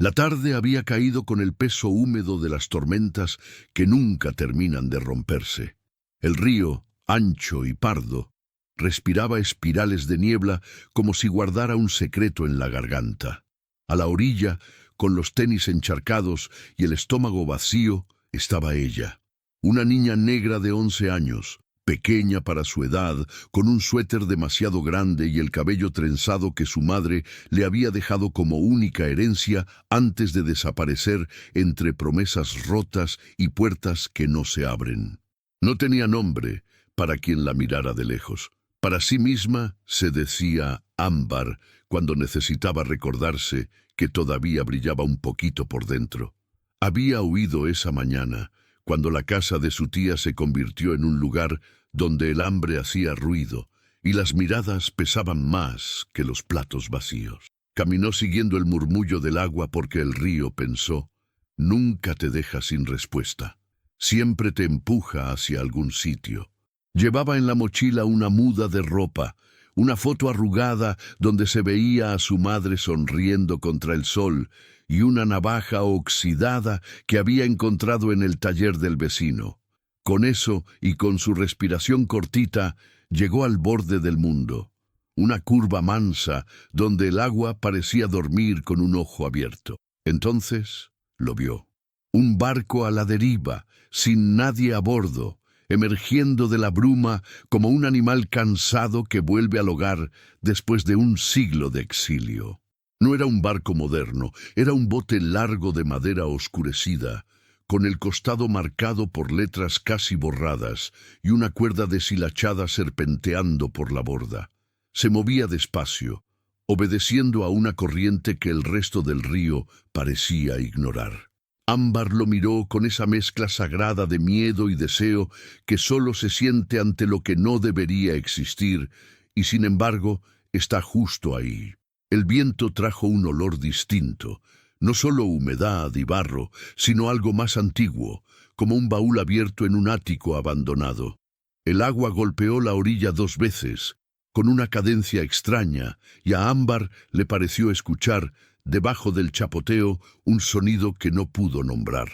La tarde había caído con el peso húmedo de las tormentas que nunca terminan de romperse. El río, ancho y pardo, respiraba espirales de niebla como si guardara un secreto en la garganta. A la orilla, con los tenis encharcados y el estómago vacío, estaba ella, una niña negra de 11 años, pequeña para su edad, con un suéter demasiado grande y el cabello trenzado que su madre le había dejado como única herencia antes de desaparecer entre promesas rotas y puertas que no se abren. No tenía nombre para quien la mirara de lejos. Para sí misma se decía Ámbar cuando necesitaba recordarse que todavía brillaba un poquito por dentro. Había huido esa mañana, cuando la casa de su tía se convirtió en un lugar donde el hambre hacía ruido y las miradas pesaban más que los platos vacíos. Caminó siguiendo el murmullo del agua porque el río pensó, nunca te deja sin respuesta, siempre te empuja hacia algún sitio. Llevaba en la mochila una muda de ropa, una foto arrugada donde se veía a su madre sonriendo contra el sol y una navaja oxidada que había encontrado en el taller del vecino. Con eso y con su respiración cortita, llegó al borde del mundo, una curva mansa donde el agua parecía dormir con un ojo abierto. Entonces lo vio. Un barco a la deriva, sin nadie a bordo, emergiendo de la bruma como un animal cansado que vuelve al hogar después de un siglo de exilio. No era un barco moderno, era un bote largo de madera oscurecida, con el costado marcado por letras casi borradas y una cuerda deshilachada serpenteando por la borda. Se movía despacio, obedeciendo a una corriente que el resto del río parecía ignorar. Ámbar lo miró con esa mezcla sagrada de miedo y deseo que solo se siente ante lo que no debería existir, y sin embargo está justo ahí. El viento trajo un olor distinto, no solo humedad y barro, sino algo más antiguo, como un baúl abierto en un ático abandonado. El agua golpeó la orilla 2 veces, con una cadencia extraña, y a Ámbar le pareció escuchar, debajo del chapoteo, un sonido que no pudo nombrar.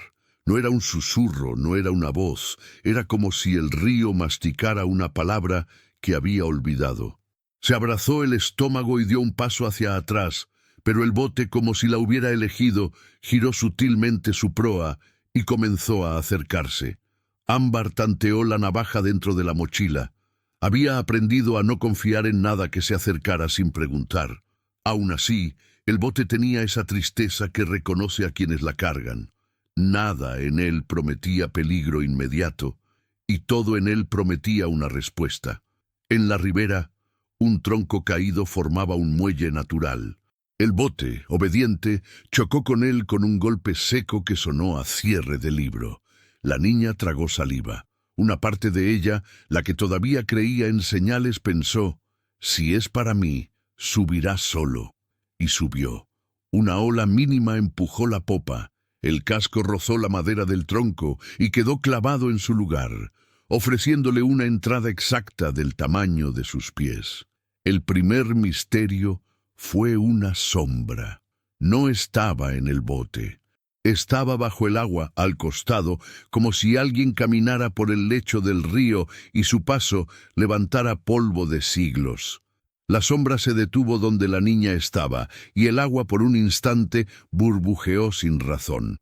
No era un susurro, no era una voz, era como si el río masticara una palabra que había olvidado. Se abrazó el estómago y dio un paso hacia atrás, pero el bote, como si la hubiera elegido, giró sutilmente su proa y comenzó a acercarse. Ámbar tanteó la navaja dentro de la mochila. Había aprendido a no confiar en nada que se acercara sin preguntar. Aún así, el bote tenía esa tristeza que reconoce a quienes la cargan. Nada en él prometía peligro inmediato, y todo en él prometía una respuesta. En la ribera, un tronco caído formaba un muelle natural. El bote, obediente, chocó con él con un golpe seco que sonó a cierre de libro. La niña tragó saliva. Una parte de ella, la que todavía creía en señales, pensó, si es para mí, subirá solo. Y subió. Una ola mínima empujó la popa. El casco rozó la madera del tronco y quedó clavado en su lugar, ofreciéndole una entrada exacta del tamaño de sus pies. El primer misterio fue una sombra. No estaba en el bote. Estaba bajo el agua, al costado, como si alguien caminara por el lecho del río y su paso levantara polvo de siglos. La sombra se detuvo donde la niña estaba, y el agua por un instante burbujeó sin razón.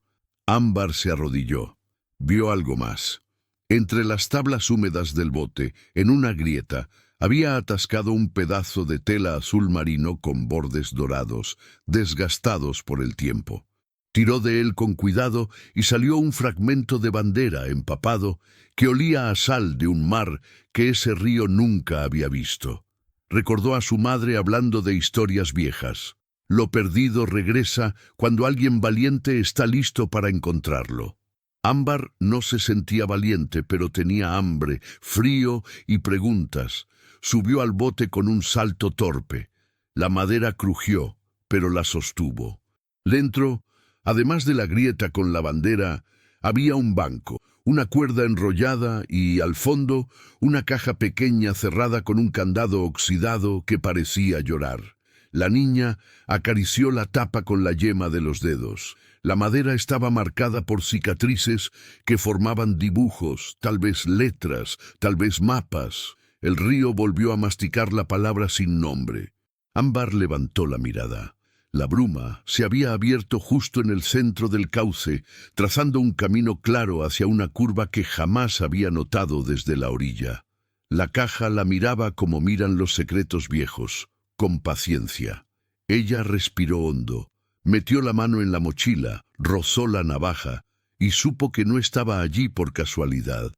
Ámbar se arrodilló. Vio algo más. Entre las tablas húmedas del bote, en una grieta, había atascado un pedazo de tela azul marino con bordes dorados, desgastados por el tiempo. Tiró de él con cuidado y salió un fragmento de bandera empapado que olía a sal de un mar que ese río nunca había visto. Recordó a su madre hablando de historias viejas. Lo perdido regresa cuando alguien valiente está listo para encontrarlo. Ámbar no se sentía valiente, pero tenía hambre, frío y preguntas. Subió al bote con un salto torpe. La madera crujió, pero la sostuvo. Dentro, además de la grieta con la bandera, había un banco, una cuerda enrollada y, al fondo, una caja pequeña cerrada con un candado oxidado que parecía llorar. La niña acarició la tapa con la yema de los dedos. La madera estaba marcada por cicatrices que formaban dibujos, tal vez letras, tal vez mapas. El río volvió a masticar la palabra sin nombre. Ámbar levantó la mirada. La bruma se había abierto justo en el centro del cauce, trazando un camino claro hacia una curva que jamás había notado desde la orilla. La caja la miraba como miran los secretos viejos, con paciencia. Ella respiró hondo, metió la mano en la mochila, rozó la navaja y supo que no estaba allí por casualidad.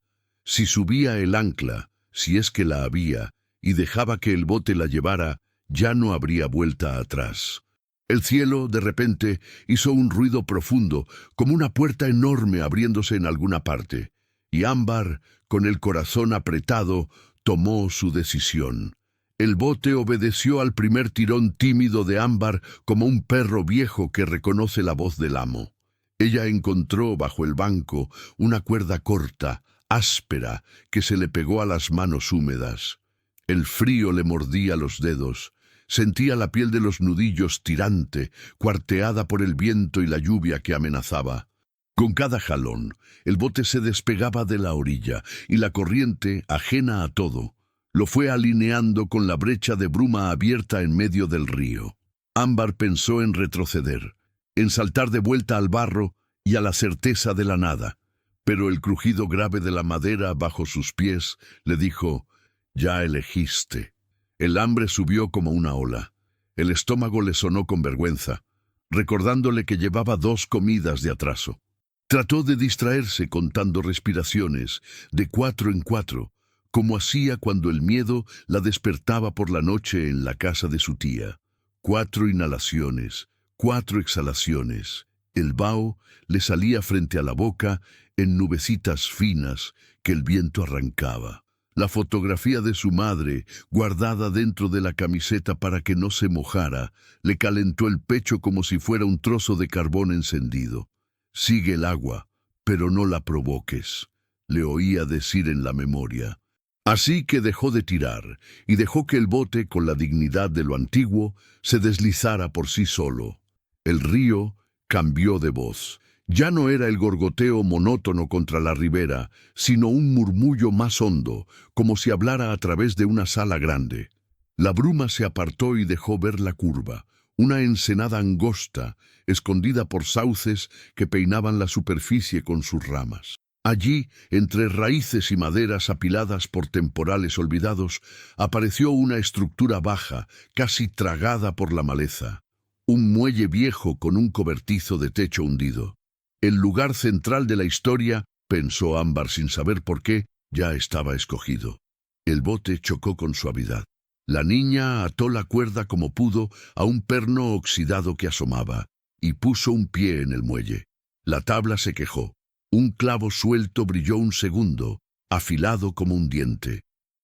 Si subía el ancla, si es que la había, y dejaba que el bote la llevara, ya no habría vuelta atrás. El cielo, de repente, hizo un ruido profundo, como una puerta enorme abriéndose en alguna parte, y Ámbar, con el corazón apretado, tomó su decisión. El bote obedeció al primer tirón tímido de Ámbar como un perro viejo que reconoce la voz del amo. Ella encontró bajo el banco una cuerda corta, áspera, que se le pegó a las manos húmedas. El frío le mordía los dedos. Sentía la piel de los nudillos tirante, cuarteada por el viento y la lluvia que amenazaba. Con cada jalón, el bote se despegaba de la orilla y la corriente, ajena a todo, lo fue alineando con la brecha de bruma abierta en medio del río. Ámbar pensó en retroceder, en saltar de vuelta al barro y a la certeza de la nada, pero el crujido grave de la madera bajo sus pies le dijo: «Ya elegiste». El hambre subió como una ola. El estómago le sonó con vergüenza, recordándole que llevaba 2 comidas de atraso. Trató de distraerse contando respiraciones, de 4 en 4, como hacía cuando el miedo la despertaba por la noche en la casa de su tía. 4 inhalaciones, 4 exhalaciones. El vaho le salía frente a la boca en nubecitas finas que el viento arrancaba. La fotografía de su madre, guardada dentro de la camiseta para que no se mojara, le calentó el pecho como si fuera un trozo de carbón encendido. «Sigue el agua, pero no la provoques», le oía decir en la memoria. Así que dejó de tirar y dejó que el bote, con la dignidad de lo antiguo, se deslizara por sí solo. El río cambió de voz. Ya no era el gorgoteo monótono contra la ribera, sino un murmullo más hondo, como si hablara a través de una sala grande. La bruma se apartó y dejó ver la curva, una ensenada angosta, escondida por sauces que peinaban la superficie con sus ramas. Allí, entre raíces y maderas apiladas por temporales olvidados, apareció una estructura baja, casi tragada por la maleza. Un muelle viejo con un cobertizo de techo hundido. El lugar central de la historia, pensó Ámbar sin saber por qué, ya estaba escogido. El bote chocó con suavidad. La niña ató la cuerda como pudo a un perno oxidado que asomaba y puso un pie en el muelle. La tabla se quejó. Un clavo suelto brilló un segundo, afilado como un diente.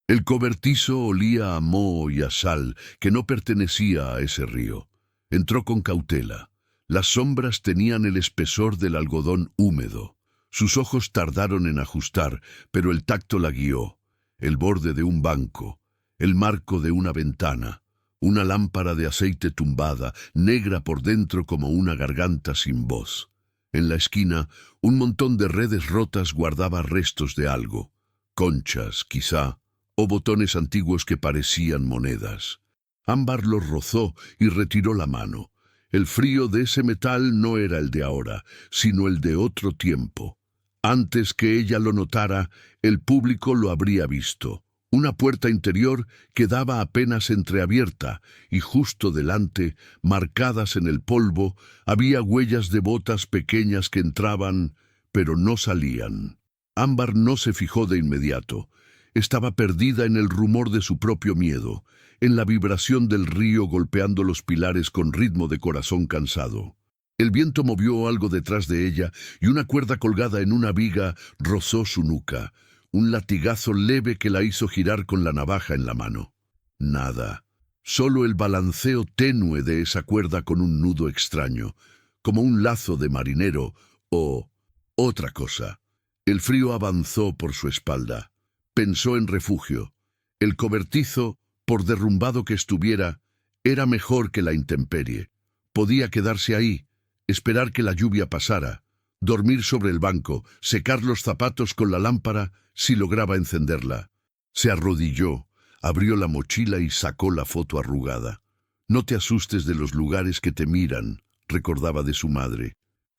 El cobertizo olía a moho y a sal que no pertenecía a ese río. Entró con cautela. Las sombras tenían el espesor del algodón húmedo. Sus ojos tardaron en ajustar, pero el tacto la guió. El borde de un banco, el marco de una ventana, una lámpara de aceite tumbada, negra por dentro como una garganta sin voz. En la esquina, un montón de redes rotas guardaba restos de algo. Conchas, quizá, o botones antiguos que parecían monedas. Ámbar los rozó y retiró la mano. El frío de ese metal no era el de ahora, sino el de otro tiempo. Antes que ella lo notara, el público lo habría visto. Una puerta interior quedaba apenas entreabierta y justo delante, marcadas en el polvo, había huellas de botas pequeñas que entraban, pero no salían. Ámbar no se fijó de inmediato. Estaba perdida en el rumor de su propio miedo, en la vibración del río golpeando los pilares con ritmo de corazón cansado. El viento movió algo detrás de ella y una cuerda colgada en una viga rozó su nuca, un latigazo leve que la hizo girar con la navaja en la mano. Nada, solo el balanceo tenue de esa cuerda con un nudo extraño, como un lazo de marinero o otra cosa. El frío avanzó por su espalda. Pensó en refugio. El cobertizo, por derrumbado que estuviera, Era mejor que la intemperie. Podía quedarse ahí, esperar que la lluvia pasara, dormir sobre el banco, secar los zapatos con la lámpara si lograba encenderla. Se arrodilló, abrió la mochila y sacó la foto arrugada. «No te asustes de los lugares que te miran», recordaba de su madre.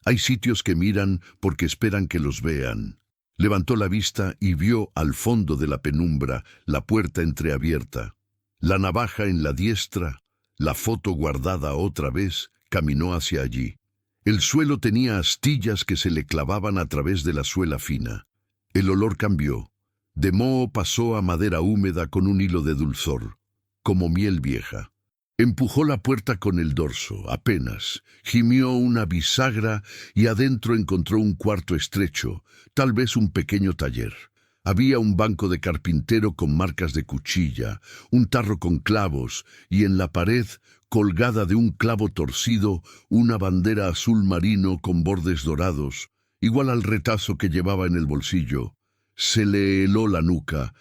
«Hay sitios que miran porque esperan que los vean». Levantó la vista y vio al fondo de la penumbra la puerta entreabierta. La navaja en la diestra, la foto guardada otra vez, caminó hacia allí. El suelo tenía astillas que se le clavaban a través de la suela fina. El olor cambió. De moho pasó a madera húmeda con un hilo de dulzor, como miel vieja. Empujó la puerta con el dorso, apenas. Gimió una bisagra y adentro encontró un cuarto estrecho, tal vez un pequeño taller. Había un banco de carpintero con marcas de cuchilla, un tarro con clavos y en la pared, colgada de un clavo torcido, una bandera azul marino con bordes dorados, igual al retazo que llevaba en el bolsillo. Se le heló la nuca.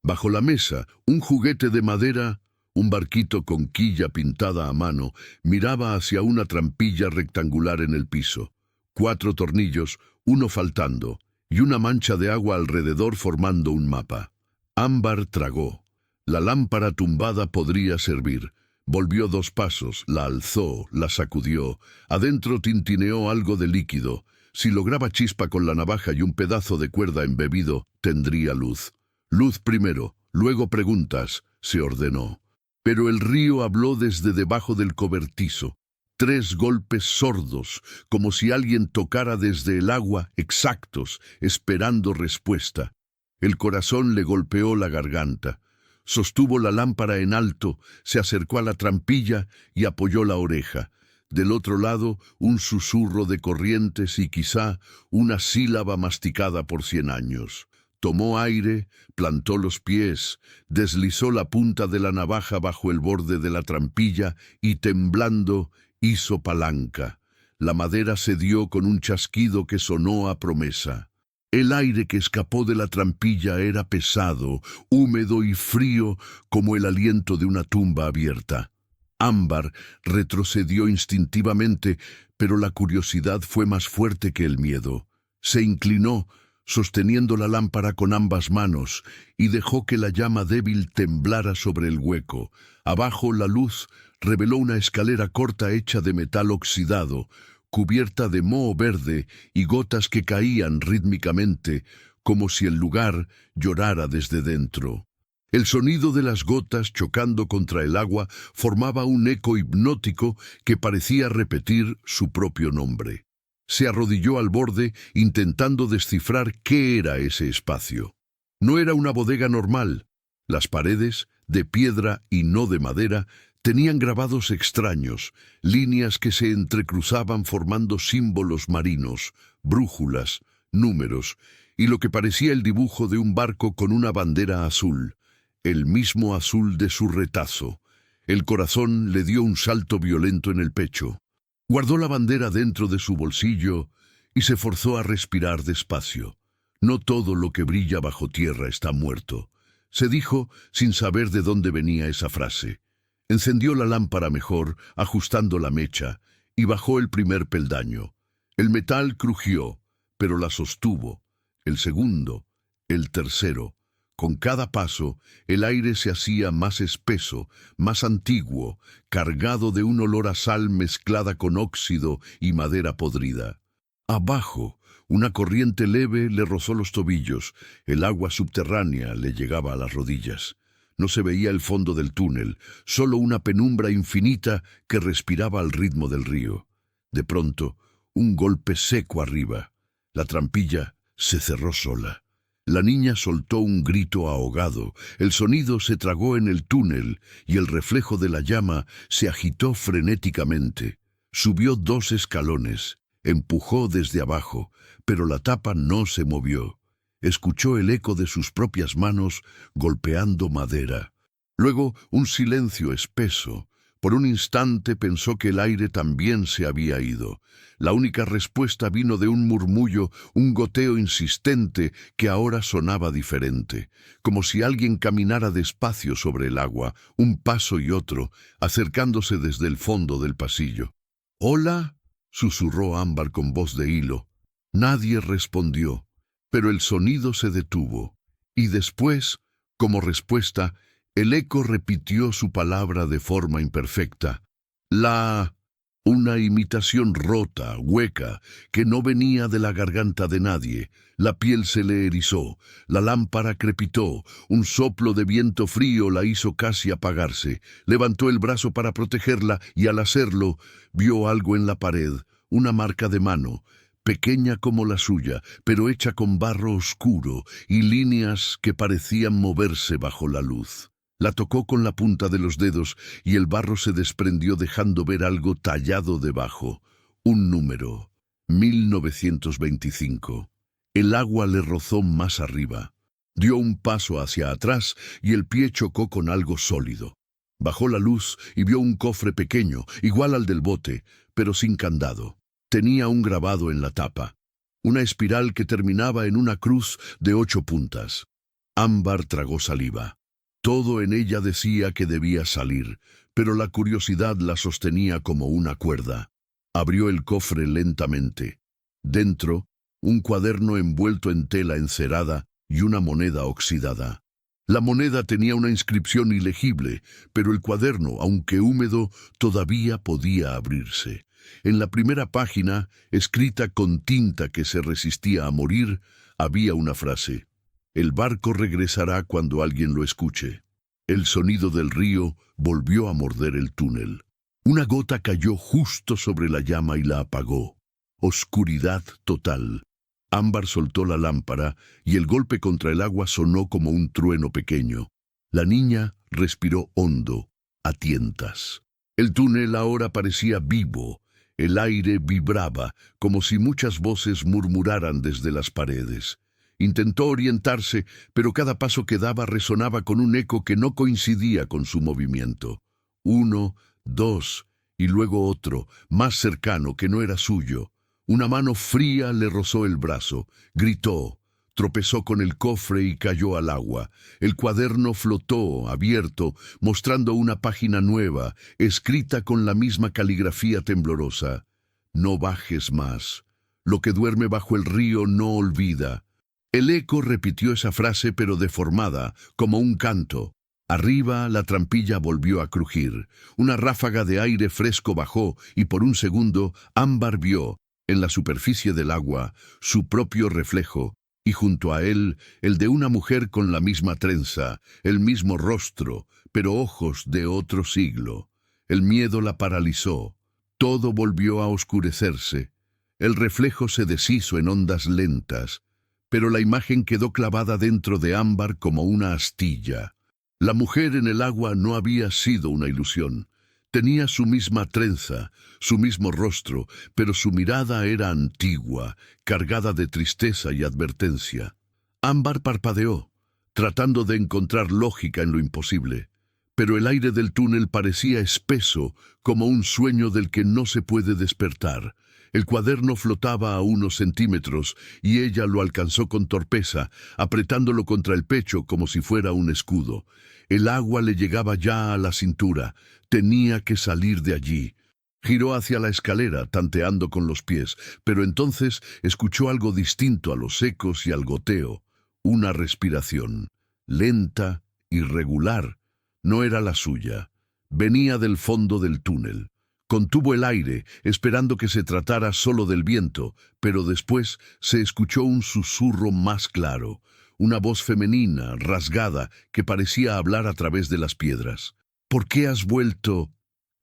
Bajo la mesa, un juguete de madera, un barquito con quilla pintada a mano, miraba hacia una trampilla rectangular en el piso. 4 tornillos, uno faltando, y una mancha de agua alrededor formando un mapa. Ámbar tragó. La lámpara tumbada podría servir. Volvió 2 pasos, la alzó, la sacudió. Adentro tintineó algo de líquido. Si lograba chispa con la navaja y un pedazo de cuerda embebido, tendría luz. Luz primero, luego preguntas, se ordenó. Pero el río habló desde debajo del cobertizo. 3 golpes sordos, como si alguien tocara desde el agua, exactos, esperando respuesta. El corazón le golpeó la garganta. Sostuvo la lámpara en alto, se acercó a la trampilla y apoyó la oreja. Del otro lado, un susurro de corrientes y quizá una sílaba masticada por 100 años. Tomó aire, plantó los pies, deslizó la punta de la navaja bajo el borde de la trampilla y, temblando, hizo palanca. La madera cedió con un chasquido que sonó a promesa. El aire que escapó de la trampilla era pesado, húmedo y frío como el aliento de una tumba abierta. Ámbar retrocedió instintivamente, pero la curiosidad fue más fuerte que el miedo. Se inclinó, sosteniendo la lámpara con ambas manos, y dejó que la llama débil temblara sobre el hueco. Abajo la luz reveló una escalera corta hecha de metal oxidado, cubierta de moho verde y gotas que caían rítmicamente, como si el lugar llorara desde dentro. El sonido de las gotas chocando contra el agua formaba un eco hipnótico que parecía repetir su propio nombre. Se arrodilló al borde, intentando descifrar qué era ese espacio. No era una bodega normal. Las paredes, de piedra y no de madera, tenían grabados extraños, líneas que se entrecruzaban formando símbolos marinos, brújulas, números, y lo que parecía el dibujo de un barco con una bandera azul, el mismo azul de su retazo. El corazón le dio un salto violento en el pecho. Guardó la bandera dentro de su bolsillo y se forzó a respirar despacio. No todo lo que brilla bajo tierra está muerto, se dijo sin saber de dónde venía esa frase. Encendió la lámpara mejor, ajustando la mecha, y bajó el primer peldaño. El metal crujió, pero la sostuvo. El segundo, el tercero. Con cada paso, el aire se hacía más espeso, más antiguo, cargado de un olor a sal mezclada con óxido y madera podrida. Abajo, una corriente leve le rozó los tobillos, el agua subterránea le llegaba a las rodillas. No se veía el fondo del túnel, solo una penumbra infinita que respiraba al ritmo del río. De pronto, un golpe seco arriba. La trampilla se cerró sola. La niña soltó un grito ahogado, el sonido se tragó en el túnel y el reflejo de la llama se agitó frenéticamente. Subió 2 escalones, empujó desde abajo, pero la tapa no se movió. Escuchó el eco de sus propias manos golpeando madera. Luego un silencio espeso, Por un instante pensó que el aire también se había ido. La única respuesta vino de un murmullo, un goteo insistente que ahora sonaba diferente, como si alguien caminara despacio sobre el agua, un paso y otro, acercándose desde el fondo del pasillo. «¿Hola?», susurró Ámbar con voz de hilo. Nadie respondió, pero el sonido se detuvo, y después, como respuesta, el eco repitió su palabra de forma imperfecta. Una imitación rota, hueca, que no venía de la garganta de nadie. La piel se le erizó, la lámpara crepitó, un soplo de viento frío la hizo casi apagarse. Levantó el brazo para protegerla y al hacerlo, vio algo en la pared, una marca de mano, pequeña como la suya, pero hecha con barro oscuro y líneas que parecían moverse bajo la luz. La tocó con la punta de los dedos y el barro se desprendió dejando ver algo tallado debajo. Un número, 1925. El agua le rozó más arriba. Dio un paso hacia atrás y el pie chocó con algo sólido. Bajó la luz y vio un cofre pequeño, igual al del bote, pero sin candado. Tenía un grabado en la tapa, una espiral que terminaba en una cruz de 8 puntas. Ámbar tragó saliva. Todo en ella decía que debía salir, pero la curiosidad la sostenía como una cuerda. Abrió el cofre lentamente. Dentro, un cuaderno envuelto en tela encerada y una moneda oxidada. La moneda tenía una inscripción ilegible, pero el cuaderno, aunque húmedo, todavía podía abrirse. En la primera página, escrita con tinta que se resistía a morir, había una frase: «El barco regresará cuando alguien lo escuche». El sonido del río volvió a morder el túnel. Una gota cayó justo sobre la llama y la apagó. Oscuridad total. Ámbar soltó la lámpara y el golpe contra el agua sonó como un trueno pequeño. La niña respiró hondo, a tientas. El túnel ahora parecía vivo. El aire vibraba, como si muchas voces murmuraran desde las paredes. Intentó orientarse, pero cada paso que daba resonaba con un eco que no coincidía con su movimiento. 1, 2, y luego otro, más cercano, que no era suyo. Una mano fría le rozó el brazo. Gritó. Tropezó con el cofre y cayó al agua. El cuaderno flotó, abierto, mostrando una página nueva, escrita con la misma caligrafía temblorosa. «No bajes más. Lo que duerme bajo el río no olvida». El eco repitió esa frase pero deformada, como un canto. Arriba la trampilla volvió a crujir. Una ráfaga de aire fresco bajó y por un segundo Ámbar vio, en la superficie del agua, su propio reflejo, y junto a él el de una mujer con la misma trenza, el mismo rostro, pero ojos de otro siglo. El miedo la paralizó. Todo volvió a oscurecerse. El reflejo se deshizo en ondas lentas, pero la imagen quedó clavada dentro de Ámbar como una astilla. La mujer en el agua no había sido una ilusión. Tenía su misma trenza, su mismo rostro, pero su mirada era antigua, cargada de tristeza y advertencia. Ámbar parpadeó, tratando de encontrar lógica en lo imposible, pero el aire del túnel parecía espeso, como un sueño del que no se puede despertar. El cuaderno flotaba a unos centímetros y ella lo alcanzó con torpeza, apretándolo contra el pecho como si fuera un escudo. El agua le llegaba ya a la cintura. Tenía que salir de allí. Giró hacia la escalera, tanteando con los pies, pero entonces escuchó algo distinto a los ecos y al goteo. Una respiración, lenta, irregular. No era la suya. Venía del fondo del túnel. Contuvo el aire, esperando que se tratara solo del viento, pero después se escuchó un susurro más claro, una voz femenina, rasgada, que parecía hablar a través de las piedras. «¿Por qué has vuelto?»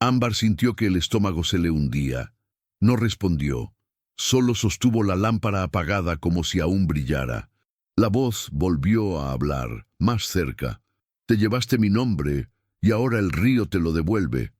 Ámbar sintió que el estómago se le hundía. No respondió. Solo sostuvo la lámpara apagada como si aún brillara. La voz volvió a hablar, más cerca. «Te llevaste mi nombre, y ahora el río te lo devuelve».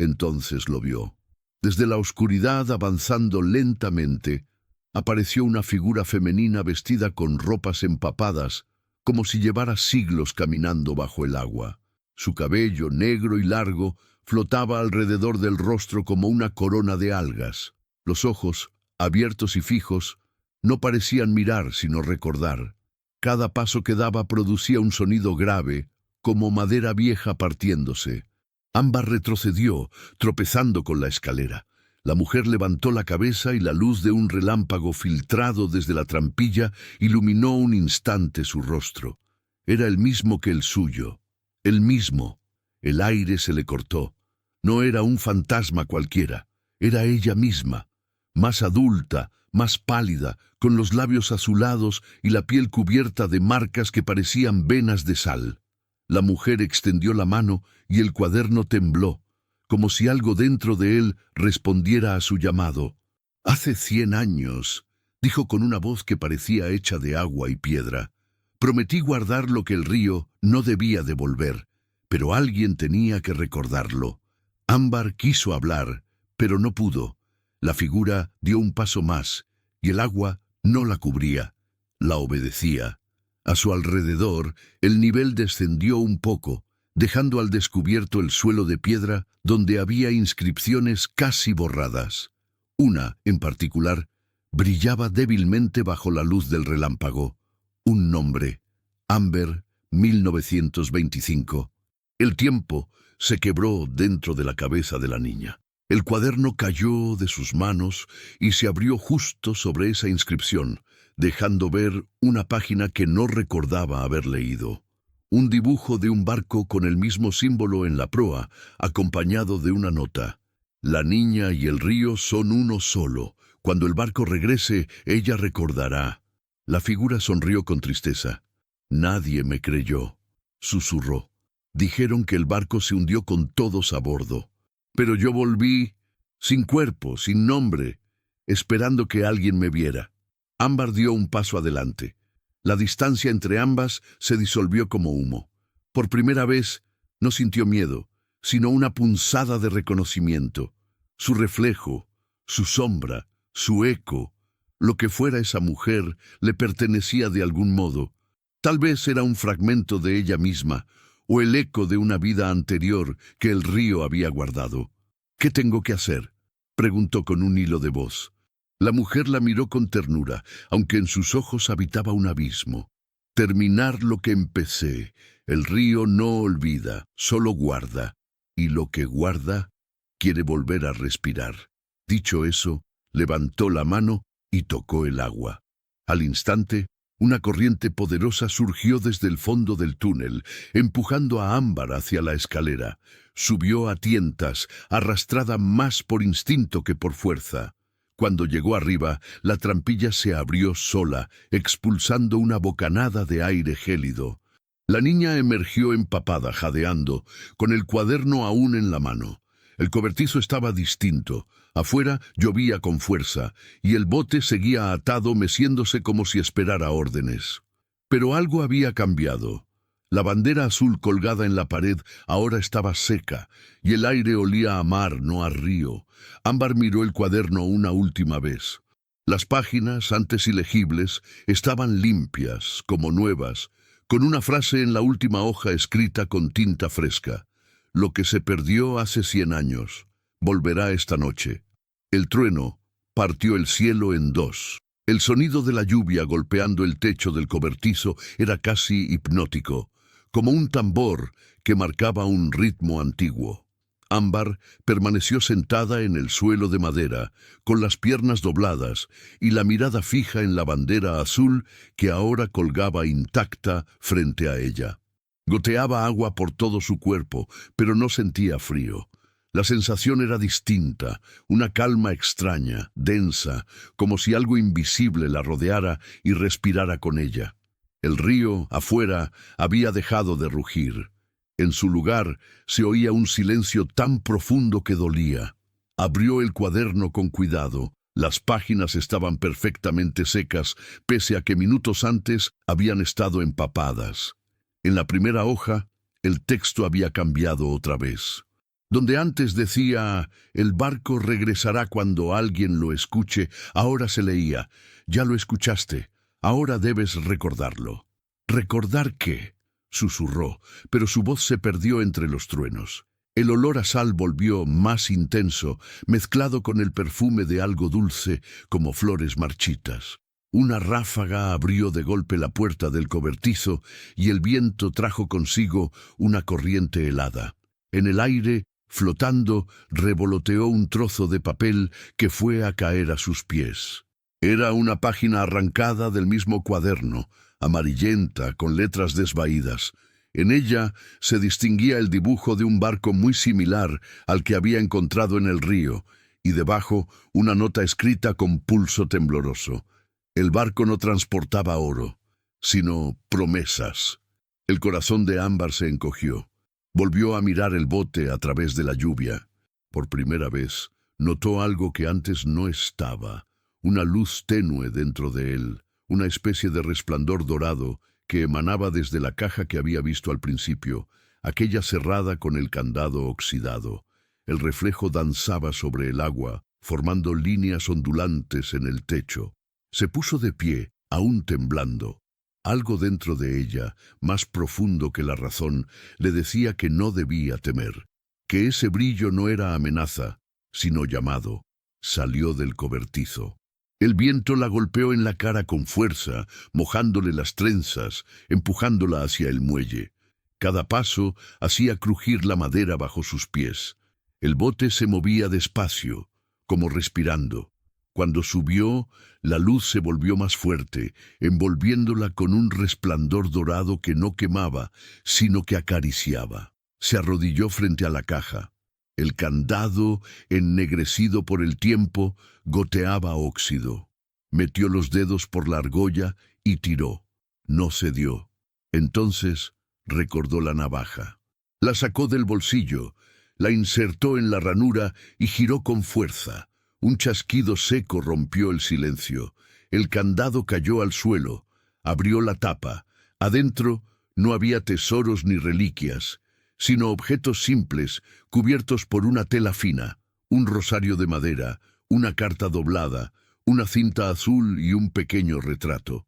Entonces lo vio. Desde la oscuridad, avanzando lentamente, apareció una figura femenina vestida con ropas empapadas, como si llevara siglos caminando bajo el agua. Su cabello, negro y largo, flotaba alrededor del rostro como una corona de algas. Los ojos, abiertos y fijos, no parecían mirar sino recordar. Cada paso que daba producía un sonido grave, como madera vieja partiéndose. Ámbar retrocedió, tropezando con la escalera. La mujer levantó la cabeza y la luz de un relámpago filtrado desde la trampilla iluminó un instante su rostro. Era el mismo que el suyo. El mismo. El aire se le cortó. No era un fantasma cualquiera. Era ella misma. Más adulta, más pálida, con los labios azulados y la piel cubierta de marcas que parecían venas de sal. La mujer extendió la mano y el cuaderno tembló, como si algo dentro de él respondiera a su llamado. «Hace 100 años», dijo con una voz que parecía hecha de agua y piedra, «prometí guardar lo que el río no debía devolver, pero alguien tenía que recordarlo». Ámbar quiso hablar, pero no pudo. La figura dio un paso más, y el agua no la cubría. La obedecía. A su alrededor, el nivel descendió un poco, dejando al descubierto el suelo de piedra donde había inscripciones casi borradas. Una, en particular, brillaba débilmente bajo la luz del relámpago. Un nombre: Amber, 1925. El tiempo se quebró dentro de la cabeza de la niña. El cuaderno cayó de sus manos y se abrió justo sobre esa inscripción, dejando ver una página que no recordaba haber leído. Un dibujo de un barco con el mismo símbolo en la proa, acompañado de una nota. La niña y el río son uno solo. Cuando el barco regrese, ella recordará. La figura sonrió con tristeza. «Nadie me creyó», susurró. «Dijeron que el barco se hundió con todos a bordo. Pero yo volví, sin cuerpo, sin nombre, esperando que alguien me viera». Ámbar dio un paso adelante. La distancia entre ambas se disolvió como humo. Por primera vez, no sintió miedo, sino una punzada de reconocimiento. Su reflejo, su sombra, su eco, lo que fuera esa mujer, le pertenecía de algún modo. Tal vez era un fragmento de ella misma, o el eco de una vida anterior que el río había guardado. «¿Qué tengo que hacer?», preguntó con un hilo de voz. La mujer la miró con ternura, aunque en sus ojos habitaba un abismo. «Terminar lo que empecé. El río no olvida, solo guarda. Y lo que guarda, quiere volver a respirar». Dicho eso, levantó la mano y tocó el agua. Al instante, una corriente poderosa surgió desde el fondo del túnel, empujando a Ámbar hacia la escalera. Subió a tientas, arrastrada más por instinto que por fuerza. Cuando llegó arriba, la trampilla se abrió sola, expulsando una bocanada de aire gélido. La niña emergió empapada, jadeando, con el cuaderno aún en la mano. El cobertizo estaba distinto. Afuera llovía con fuerza, y el bote seguía atado, meciéndose como si esperara órdenes. Pero algo había cambiado. La bandera azul colgada en la pared ahora estaba seca, y el aire olía a mar, no a río. Ámbar miró el cuaderno una última vez. Las páginas, antes ilegibles, estaban limpias, como nuevas, con una frase en la última hoja escrita con tinta fresca. «Lo que se perdió hace 100 años, volverá esta noche». El trueno partió el cielo en dos. El sonido de la lluvia golpeando el techo del cobertizo era casi hipnótico, como un tambor que marcaba un ritmo antiguo. Ámbar permaneció sentada en el suelo de madera, con las piernas dobladas y la mirada fija en la bandera azul que ahora colgaba intacta frente a ella. Goteaba agua por todo su cuerpo, pero no sentía frío. La sensación era distinta, una calma extraña, densa, como si algo invisible la rodeara y respirara con ella. El río, afuera, había dejado de rugir. En su lugar se oía un silencio tan profundo que dolía. Abrió el cuaderno con cuidado. Las páginas estaban perfectamente secas, pese a que minutos antes habían estado empapadas. En la primera hoja, el texto había cambiado otra vez. Donde antes decía, «El barco regresará cuando alguien lo escuche», ahora se leía, «Ya lo escuchaste, ahora debes recordarlo». «¿Recordar qué?», susurró, pero su voz se perdió entre los truenos. El olor a sal volvió más intenso, mezclado con el perfume de algo dulce como flores marchitas. Una ráfaga abrió de golpe la puerta del cobertizo y el viento trajo consigo una corriente helada. En el aire, flotando, revoloteó un trozo de papel que fue a caer a sus pies. Era una página arrancada del mismo cuaderno, amarillenta, con letras desvaídas. En ella se distinguía el dibujo de un barco muy similar al que había encontrado en el río, y debajo una nota escrita con pulso tembloroso. El barco no transportaba oro, sino promesas. El corazón de Ámbar se encogió. Volvió a mirar el bote a través de la lluvia. Por primera vez, notó algo que antes no estaba. Una luz tenue dentro de él, una especie de resplandor dorado que emanaba desde la caja que había visto al principio, aquella cerrada con el candado oxidado. El reflejo danzaba sobre el agua, formando líneas ondulantes en el techo. Se puso de pie, aún temblando. Algo dentro de ella, más profundo que la razón, le decía que no debía temer, que ese brillo no era amenaza, sino llamado. Salió del cobertizo. El viento la golpeó en la cara con fuerza, mojándole las trenzas, empujándola hacia el muelle. Cada paso hacía crujir la madera bajo sus pies. El bote se movía despacio, como respirando. Cuando subió, la luz se volvió más fuerte, envolviéndola con un resplandor dorado que no quemaba, sino que acariciaba. Se arrodilló frente a la caja. El candado, ennegrecido por el tiempo, goteaba óxido. Metió los dedos por la argolla y tiró. No cedió. Entonces recordó la navaja. La sacó del bolsillo, la insertó en la ranura y giró con fuerza. Un chasquido seco rompió el silencio. El candado cayó al suelo. Abrió la tapa. Adentro no había tesoros ni reliquias, sino objetos simples, cubiertos por una tela fina, un rosario de madera, una carta doblada, una cinta azul y un pequeño retrato.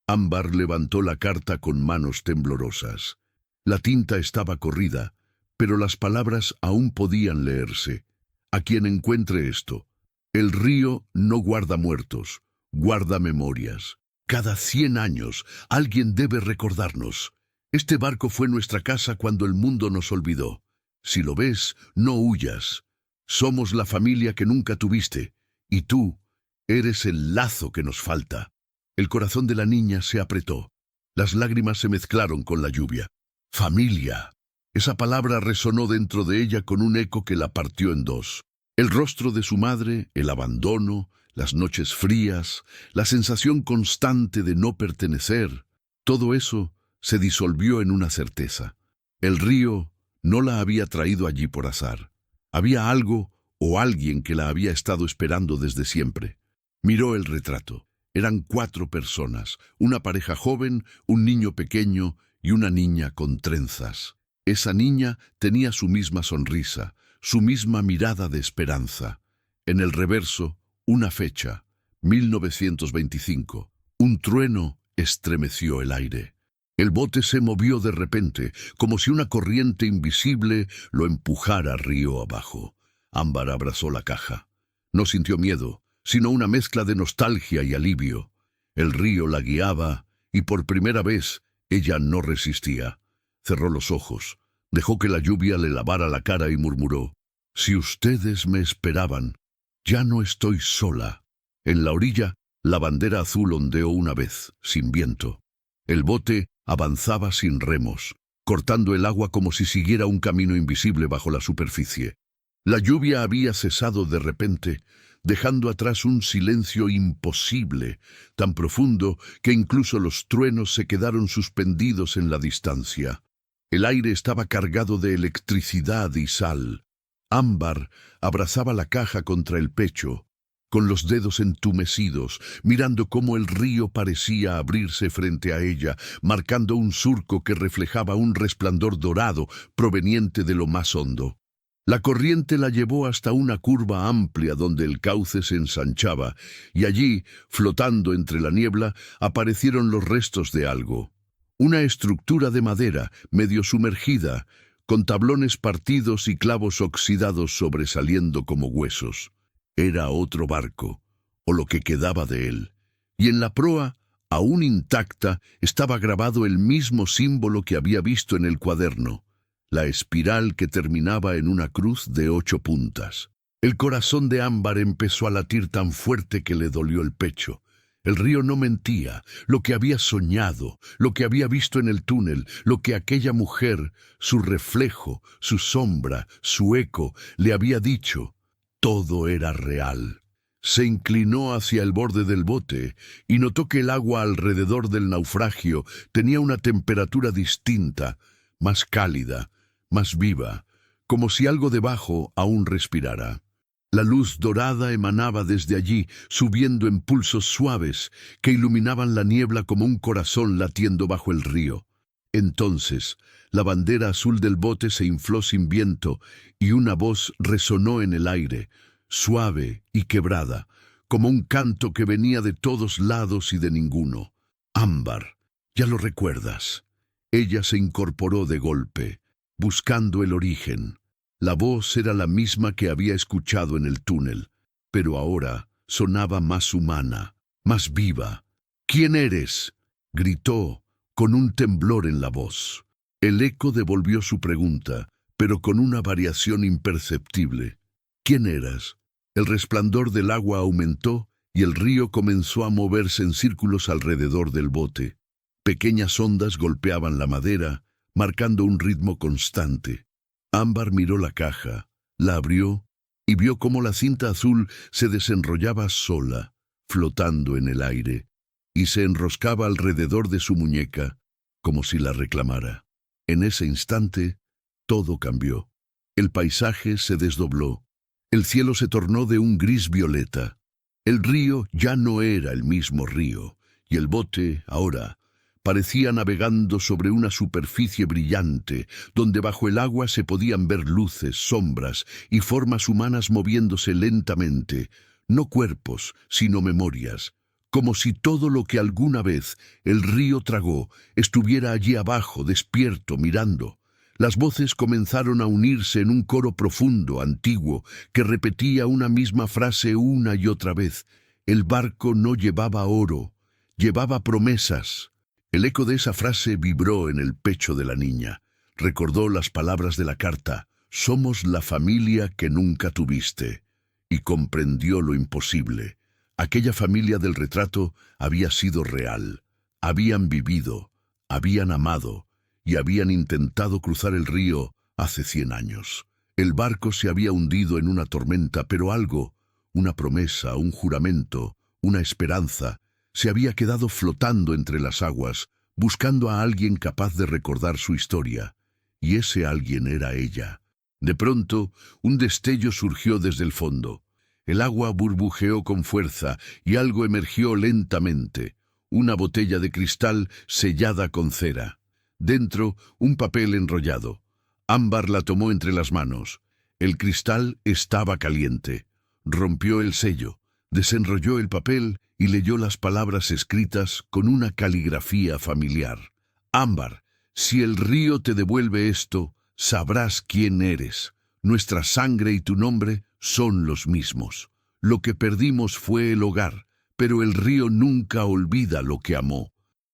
Ámbar levantó la carta con manos temblorosas. La tinta estaba corrida, pero las palabras aún podían leerse. A quien encuentre esto. El río no guarda muertos, guarda memorias. Cada 100 años alguien debe recordarnos. Este barco fue nuestra casa cuando el mundo nos olvidó. Si lo ves, no huyas. Somos la familia que nunca tuviste, y tú eres el lazo que nos falta. El corazón de la niña se apretó. Las lágrimas se mezclaron con la lluvia. Familia. Esa palabra resonó dentro de ella con un eco que la partió en dos. El rostro de su madre, el abandono, las noches frías, la sensación constante de no pertenecer, todo eso se disolvió en una certeza. El río no la había traído allí por azar. Había algo o alguien que la había estado esperando desde siempre. Miró el retrato. Eran 4 personas, una pareja joven, un niño pequeño y una niña con trenzas. Esa niña tenía su misma sonrisa, su misma mirada de esperanza. En el reverso, una fecha, 1925. Un trueno estremeció el aire. El bote se movió de repente, como si una corriente invisible lo empujara río abajo. Ámbar abrazó la caja. No sintió miedo, sino una mezcla de nostalgia y alivio. El río la guiaba, y por primera vez ella no resistía. Cerró los ojos, dejó que la lluvia le lavara la cara y murmuró: «Si ustedes me esperaban, ya no estoy sola». En la orilla, la bandera azul ondeó una vez, sin viento. El bote avanzaba sin remos, cortando el agua como si siguiera un camino invisible bajo la superficie. La lluvia había cesado de repente, dejando atrás un silencio imposible, tan profundo que incluso los truenos se quedaron suspendidos en la distancia. El aire estaba cargado de electricidad y sal. Ámbar abrazaba la caja contra el pecho, con los dedos entumecidos, mirando cómo el río parecía abrirse frente a ella, marcando un surco que reflejaba un resplandor dorado proveniente de lo más hondo. La corriente la llevó hasta una curva amplia donde el cauce se ensanchaba, y allí, flotando entre la niebla, aparecieron los restos de algo. Una estructura de madera, medio sumergida, con tablones partidos y clavos oxidados sobresaliendo como huesos. Era otro barco, o lo que quedaba de él, y en la proa, aún intacta, estaba grabado el mismo símbolo que había visto en el cuaderno, la espiral que terminaba en una cruz de 8 puntas. El corazón de Ámbar empezó a latir tan fuerte que le dolió el pecho. El río no mentía, lo que había soñado, lo que había visto en el túnel, lo que aquella mujer, su reflejo, su sombra, su eco, le había dicho, todo era real. Se inclinó hacia el borde del bote y notó que el agua alrededor del naufragio tenía una temperatura distinta, más cálida, más viva, como si algo debajo aún respirara. La luz dorada emanaba desde allí, subiendo en pulsos suaves que iluminaban la niebla como un corazón latiendo bajo el río. Entonces, la bandera azul del bote se infló sin viento y una voz resonó en el aire, suave y quebrada, como un canto que venía de todos lados y de ninguno. Ámbar, ya lo recuerdas. Ella se incorporó de golpe, buscando el origen. La voz era la misma que había escuchado en el túnel, pero ahora sonaba más humana, más viva. «¿Quién eres?», gritó, con un temblor en la voz. El eco devolvió su pregunta, pero con una variación imperceptible. «¿Quién eras?». El resplandor del agua aumentó y el río comenzó a moverse en círculos alrededor del bote. Pequeñas ondas golpeaban la madera, marcando un ritmo constante. Ámbar miró la caja, la abrió y vio cómo la cinta azul se desenrollaba sola, flotando en el aire, y se enroscaba alrededor de su muñeca, como si la reclamara. En ese instante, todo cambió. El paisaje se desdobló. El cielo se tornó de un gris violeta. El río ya no era el mismo río, y el bote, ahora, parecía navegando sobre una superficie brillante, donde bajo el agua se podían ver luces, sombras y formas humanas moviéndose lentamente, no cuerpos, sino memorias, como si todo lo que alguna vez el río tragó estuviera allí abajo, despierto, mirando. Las voces comenzaron a unirse en un coro profundo, antiguo, que repetía una misma frase una y otra vez. El barco no llevaba oro, llevaba promesas. El eco de esa frase vibró en el pecho de la niña. Recordó las palabras de la carta, «Somos la familia que nunca tuviste», y comprendió lo imposible. Aquella familia del retrato había sido real. Habían vivido, habían amado, y habían intentado cruzar el río hace 100 años. El barco se había hundido en una tormenta, pero algo, una promesa, un juramento, una esperanza, se había quedado flotando entre las aguas, buscando a alguien capaz de recordar su historia, y ese alguien era ella. De pronto, un destello surgió desde el fondo. El agua burbujeó con fuerza y algo emergió lentamente, una botella de cristal sellada con cera. Dentro, un papel enrollado. Ámbar la tomó entre las manos. El cristal estaba caliente. Rompió el sello, desenrolló el papel y leyó las palabras escritas con una caligrafía familiar. «Ámbar, si el río te devuelve esto, sabrás quién eres. Nuestra sangre y tu nombre son los mismos. Lo que perdimos fue el hogar, pero el río nunca olvida lo que amó».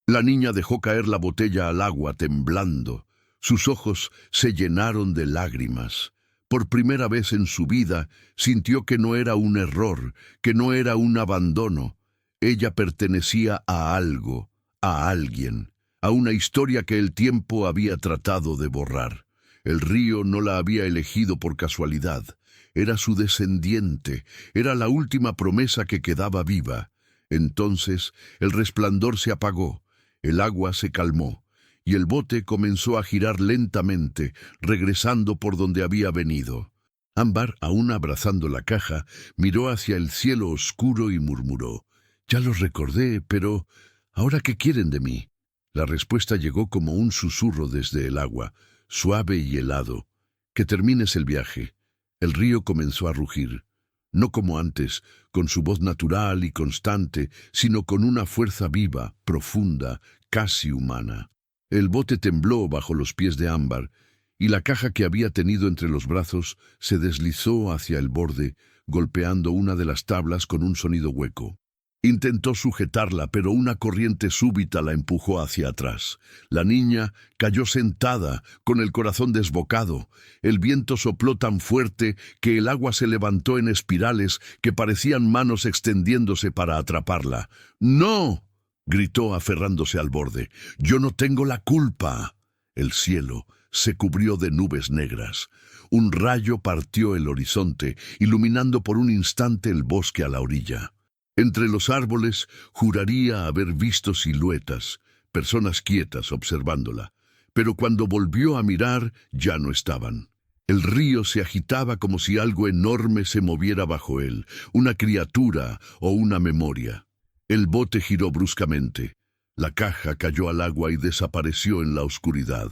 La niña dejó caer la botella al agua temblando. Sus ojos se llenaron de lágrimas. Por primera vez en su vida sintió que no era un error, que no era un abandono. Ella pertenecía a algo, a alguien, a una historia que el tiempo había tratado de borrar. El río no la había elegido por casualidad. Era su descendiente, era la última promesa que quedaba viva. Entonces el resplandor se apagó, el agua se calmó, y el bote comenzó a girar lentamente, regresando por donde había venido. Ámbar, aún abrazando la caja, miró hacia el cielo oscuro y murmuró, «Ya los recordé, pero ¿ahora qué quieren de mí?». La respuesta llegó como un susurro desde el agua, suave y helado. «Que termines el viaje». El río comenzó a rugir, no como antes, con su voz natural y constante, sino con una fuerza viva, profunda, casi humana. El bote tembló bajo los pies de Ámbar, y la caja que había tenido entre los brazos se deslizó hacia el borde, golpeando una de las tablas con un sonido hueco. Intentó sujetarla, pero una corriente súbita la empujó hacia atrás. La niña cayó sentada, con el corazón desbocado. El viento sopló tan fuerte que el agua se levantó en espirales que parecían manos extendiéndose para atraparla. ¡No!, gritó aferrándose al borde. «Yo no tengo la culpa». El cielo se cubrió de nubes negras. Un rayo partió el horizonte, iluminando por un instante el bosque a la orilla. Entre los árboles juraría haber visto siluetas, personas quietas observándola, pero cuando volvió a mirar ya no estaban. El río se agitaba como si algo enorme se moviera bajo él, una criatura o una memoria. El bote giró bruscamente. La caja cayó al agua y desapareció en la oscuridad.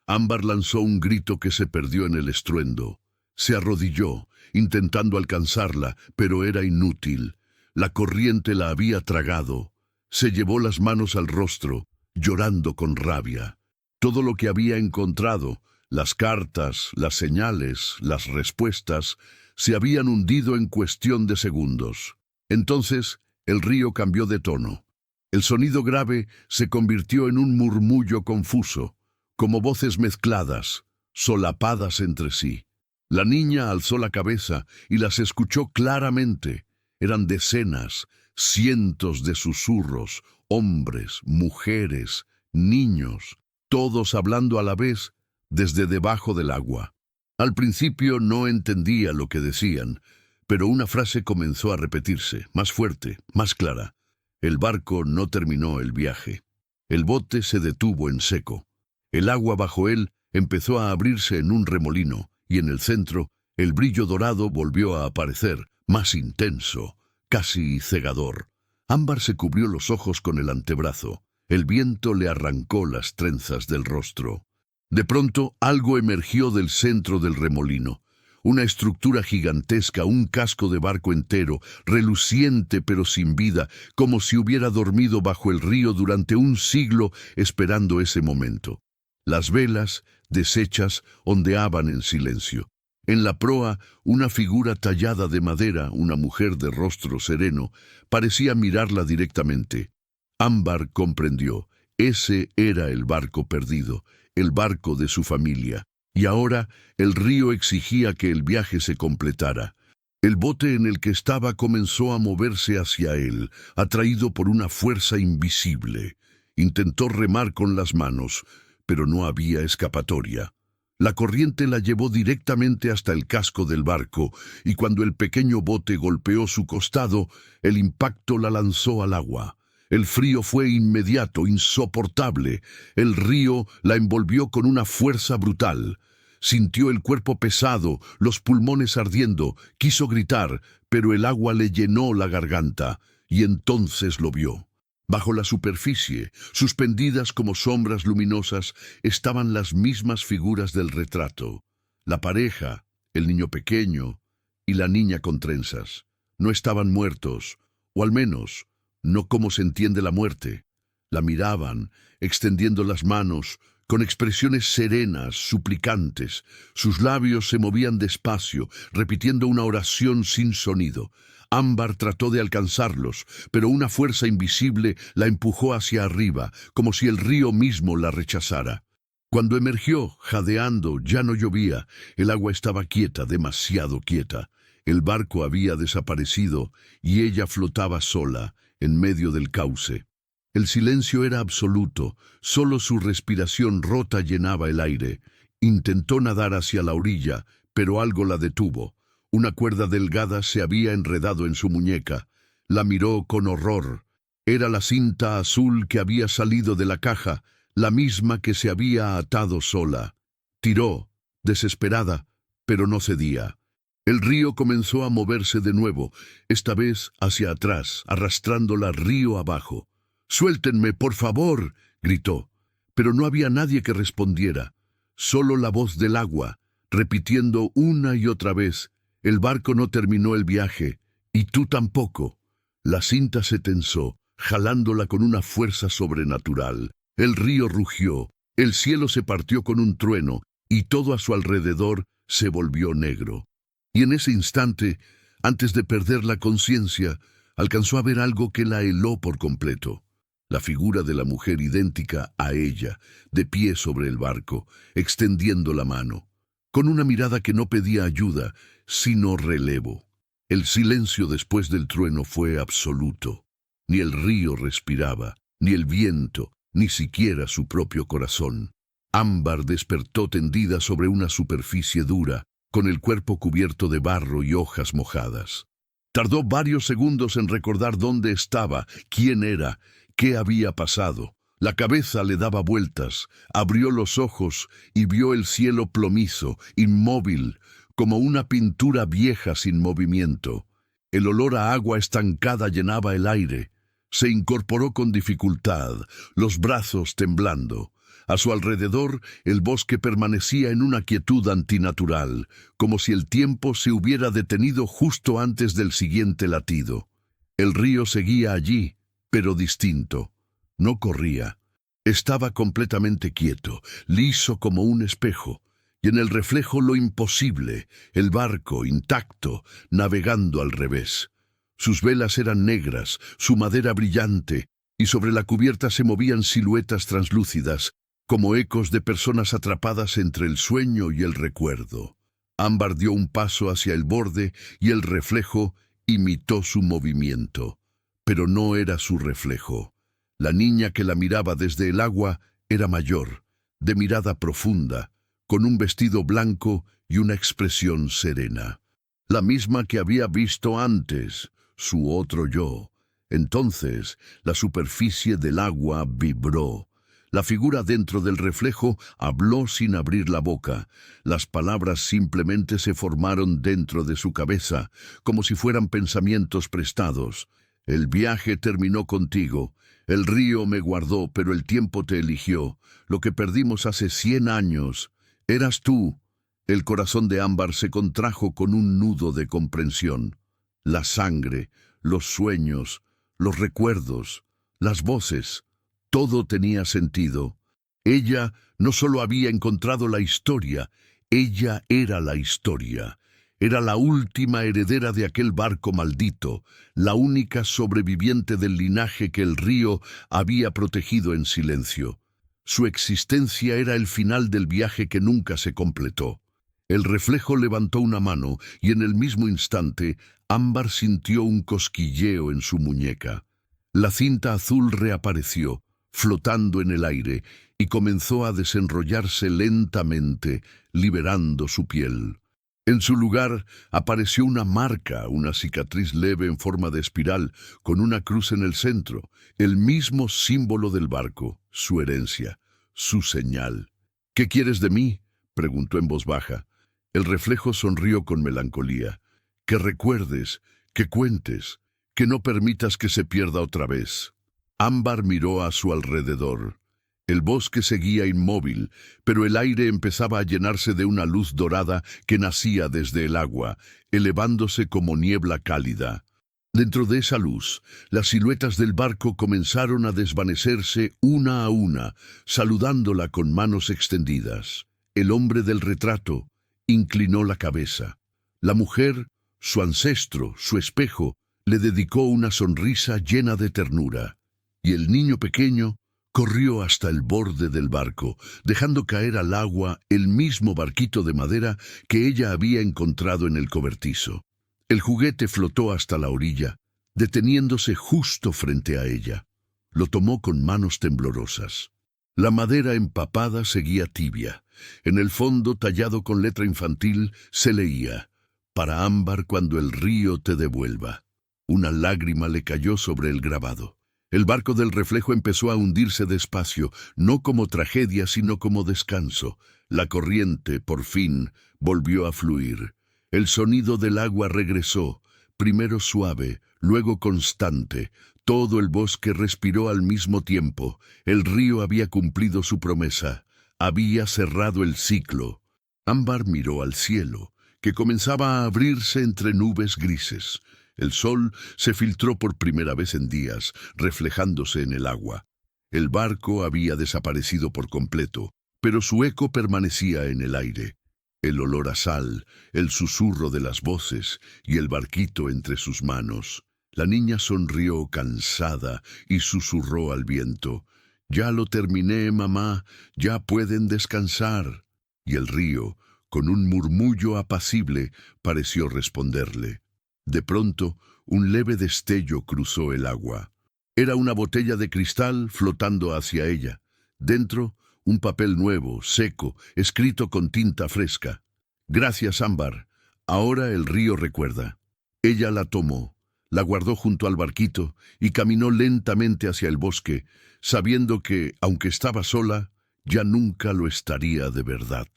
Ámbar lanzó un grito que se perdió en el estruendo. Se arrodilló, intentando alcanzarla, pero era inútil. La corriente la había tragado. Se llevó las manos al rostro, llorando con rabia. Todo lo que había encontrado, las cartas, las señales, las respuestas, se habían hundido en cuestión de segundos. Entonces, el río cambió de tono. El sonido grave se convirtió en un murmullo confuso, como voces mezcladas, solapadas entre sí. La niña alzó la cabeza y las escuchó claramente. Eran decenas, cientos de susurros, hombres, mujeres, niños, todos hablando a la vez desde debajo del agua. Al principio no entendía lo que decían, pero una frase comenzó a repetirse, más fuerte, más clara. El barco no terminó el viaje. El bote se detuvo en seco. El agua bajo él empezó a abrirse en un remolino, y en el centro, el brillo dorado volvió a aparecer, más intenso, casi cegador. Ámbar se cubrió los ojos con el antebrazo. El viento le arrancó las trenzas del rostro. De pronto, algo emergió del centro del remolino. Una estructura gigantesca, un casco de barco entero, reluciente pero sin vida, como si hubiera dormido bajo el río durante un siglo esperando ese momento. Las velas, deshechas, ondeaban en silencio. En la proa, una figura tallada de madera, una mujer de rostro sereno, parecía mirarla directamente. Ámbar comprendió. Ese era el barco perdido, el barco de su familia. Y ahora el río exigía que el viaje se completara. El bote en el que estaba comenzó a moverse hacia él, atraído por una fuerza invisible. Intentó remar con las manos, pero no había escapatoria. La corriente la llevó directamente hasta el casco del barco, y cuando el pequeño bote golpeó su costado, el impacto la lanzó al agua. El frío fue inmediato, insoportable. El río la envolvió con una fuerza brutal. Sintió el cuerpo pesado, los pulmones ardiendo, quiso gritar, pero el agua le llenó la garganta, y entonces lo vio. Bajo la superficie, suspendidas como sombras luminosas, estaban las mismas figuras del retrato. La pareja, el niño pequeño y la niña con trenzas. No estaban muertos, o al menos, no como se entiende la muerte. La miraban, extendiendo las manos, con expresiones serenas, suplicantes. Sus labios se movían despacio, repitiendo una oración sin sonido. Ámbar trató de alcanzarlos, pero una fuerza invisible la empujó hacia arriba, como si el río mismo la rechazara. Cuando emergió, jadeando, ya no llovía. El agua estaba quieta, demasiado quieta. El barco había desaparecido y ella flotaba sola, en medio del cauce. El silencio era absoluto, solo su respiración rota llenaba el aire. Intentó nadar hacia la orilla, pero algo la detuvo. Una cuerda delgada se había enredado en su muñeca. La miró con horror. Era la cinta azul que había salido de la caja, la misma que se había atado sola. Tiró, desesperada, pero no cedía. El río comenzó a moverse de nuevo, esta vez hacia atrás, arrastrándola río abajo. «¡Suéltenme, por favor!», gritó. Pero no había nadie que respondiera. Solo la voz del agua, repitiendo una y otra vez: «El barco no terminó el viaje, y tú tampoco». La cinta se tensó, jalándola con una fuerza sobrenatural. El río rugió, el cielo se partió con un trueno, y todo a su alrededor se volvió negro. Y en ese instante, antes de perder la conciencia, alcanzó a ver algo que la heló por completo. La figura de la mujer idéntica a ella, de pie sobre el barco, extendiendo la mano, con una mirada que no pedía ayuda, sino relevo. El silencio después del trueno fue absoluto. Ni el río respiraba, ni el viento, ni siquiera su propio corazón. Ámbar despertó tendida sobre una superficie dura, con el cuerpo cubierto de barro y hojas mojadas. Tardó varios segundos en recordar dónde estaba, quién era, qué había pasado. La cabeza le daba vueltas, abrió los ojos y vio el cielo plomizo, inmóvil, como una pintura vieja sin movimiento. El olor a agua estancada llenaba el aire. Se incorporó con dificultad, los brazos temblando. A su alrededor, el bosque permanecía en una quietud antinatural, como si el tiempo se hubiera detenido justo antes del siguiente latido. El río seguía allí, pero distinto. No corría. Estaba completamente quieto, liso como un espejo, y en el reflejo lo imposible, el barco intacto, navegando al revés. Sus velas eran negras, su madera brillante, y sobre la cubierta se movían siluetas translúcidas, como ecos de personas atrapadas entre el sueño y el recuerdo. Ámbar dio un paso hacia el borde y el reflejo imitó su movimiento. Pero no era su reflejo. La niña que la miraba desde el agua era mayor, de mirada profunda, con un vestido blanco y una expresión serena. La misma que había visto antes, su otro yo. Entonces, la superficie del agua vibró. La figura dentro del reflejo habló sin abrir la boca. Las palabras simplemente se formaron dentro de su cabeza, como si fueran pensamientos prestados. El viaje terminó contigo. El río me guardó, pero el tiempo te eligió. Lo que perdimos hace 100 años. Eras tú. El corazón de Ámbar se contrajo con un nudo de comprensión. La sangre, los sueños, los recuerdos, las voces, todo tenía sentido. Ella no solo había encontrado la historia, ella era la historia. Era la última heredera de aquel barco maldito, la única sobreviviente del linaje que el río había protegido en silencio. Su existencia era el final del viaje que nunca se completó. El reflejo levantó una mano y en el mismo instante Ámbar sintió un cosquilleo en su muñeca. La cinta azul reapareció, flotando en el aire, y comenzó a desenrollarse lentamente, liberando su piel. En su lugar apareció una marca, una cicatriz leve en forma de espiral, con una cruz en el centro, el mismo símbolo del barco, su herencia, su señal. «¿Qué quieres de mí?», preguntó en voz baja. El reflejo sonrió con melancolía. «Que recuerdes, que cuentes, que no permitas que se pierda otra vez». Ámbar miró a su alrededor. El bosque seguía inmóvil, pero el aire empezaba a llenarse de una luz dorada que nacía desde el agua, elevándose como niebla cálida. Dentro de esa luz, las siluetas del barco comenzaron a desvanecerse una a una, saludándola con manos extendidas. El hombre del retrato inclinó la cabeza. La mujer, su ancestro, su espejo, le dedicó una sonrisa llena de ternura. Y el niño pequeño corrió hasta el borde del barco, dejando caer al agua el mismo barquito de madera que ella había encontrado en el cobertizo. El juguete flotó hasta la orilla, deteniéndose justo frente a ella. Lo tomó con manos temblorosas. La madera empapada seguía tibia. En el fondo, tallado con letra infantil, se leía: «Para Ámbar cuando el río te devuelva». Una lágrima le cayó sobre el grabado. El barco del reflejo empezó a hundirse despacio, no como tragedia, sino como descanso. La corriente, por fin, volvió a fluir. El sonido del agua regresó, primero suave, luego constante. Todo el bosque respiró al mismo tiempo. El río había cumplido su promesa. Había cerrado el ciclo. Ámbar miró al cielo, que comenzaba a abrirse entre nubes grises. El sol se filtró por primera vez en días, reflejándose en el agua. El barco había desaparecido por completo, pero su eco permanecía en el aire. El olor a sal, el susurro de las voces y el barquito entre sus manos. La niña sonrió cansada y susurró al viento: «Ya lo terminé, mamá, ya pueden descansar». Y el río, con un murmullo apacible, pareció responderle. De pronto, un leve destello cruzó el agua. Era una botella de cristal flotando hacia ella. Dentro, un papel nuevo, seco, escrito con tinta fresca. «Gracias, Ámbar. Ahora el río recuerda». Ella la tomó, la guardó junto al barquito y caminó lentamente hacia el bosque, sabiendo que, aunque estaba sola, ya nunca lo estaría de verdad.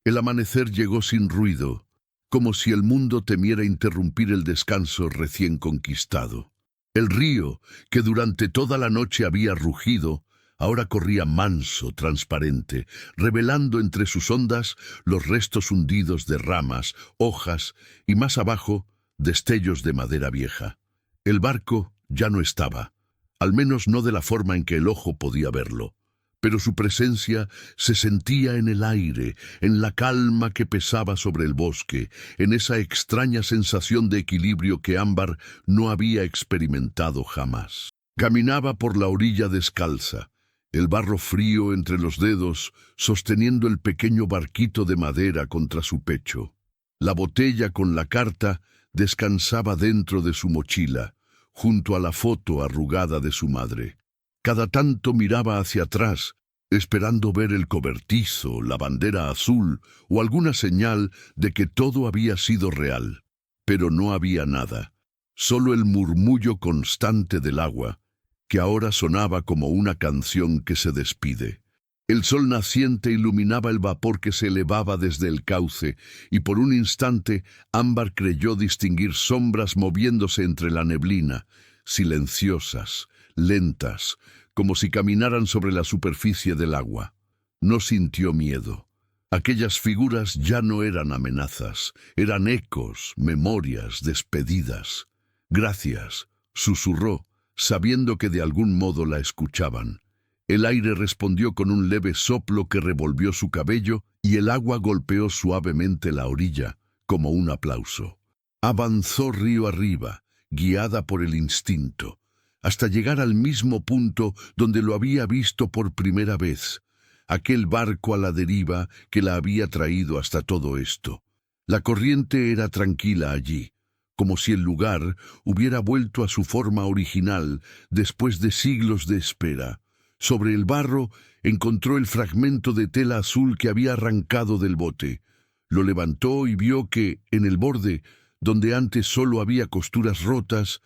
El amanecer llegó sin ruido, como si el mundo temiera interrumpir el descanso recién conquistado. El río, que durante toda la noche había rugido, ahora corría manso, transparente, revelando entre sus ondas los restos hundidos de ramas, hojas y, más abajo, destellos de madera vieja. El barco ya no estaba, al menos no de la forma en que el ojo podía verlo, pero su presencia se sentía en el aire, en la calma que pesaba sobre el bosque, en esa extraña sensación de equilibrio que Ámbar no había experimentado jamás. Caminaba por la orilla descalza, el barro frío entre los dedos, sosteniendo el pequeño barquito de madera contra su pecho. La botella con la carta descansaba dentro de su mochila, junto a la foto arrugada de su madre. Cada tanto miraba hacia atrás, esperando ver el cobertizo, la bandera azul o alguna señal de que todo había sido real. Pero no había nada, solo el murmullo constante del agua, que ahora sonaba como una canción que se despide. El sol naciente iluminaba el vapor que se elevaba desde el cauce, y por un instante Ámbar creyó distinguir sombras moviéndose entre la neblina, silenciosas, lentas, como si caminaran sobre la superficie del agua. No sintió miedo. Aquellas figuras ya no eran amenazas, eran ecos, memorias, despedidas. «Gracias», susurró, sabiendo que de algún modo la escuchaban. El aire respondió con un leve soplo que revolvió su cabello y el agua golpeó suavemente la orilla, como un aplauso. Avanzó río arriba, guiada por el instinto, hasta llegar al mismo punto donde lo había visto por primera vez, aquel barco a la deriva que la había traído hasta todo esto. La corriente era tranquila allí, como si el lugar hubiera vuelto a su forma original después de siglos de espera. Sobre el barro encontró el fragmento de tela azul que había arrancado del bote. Lo levantó y vio que, en el borde, donde antes solo había costuras rotas,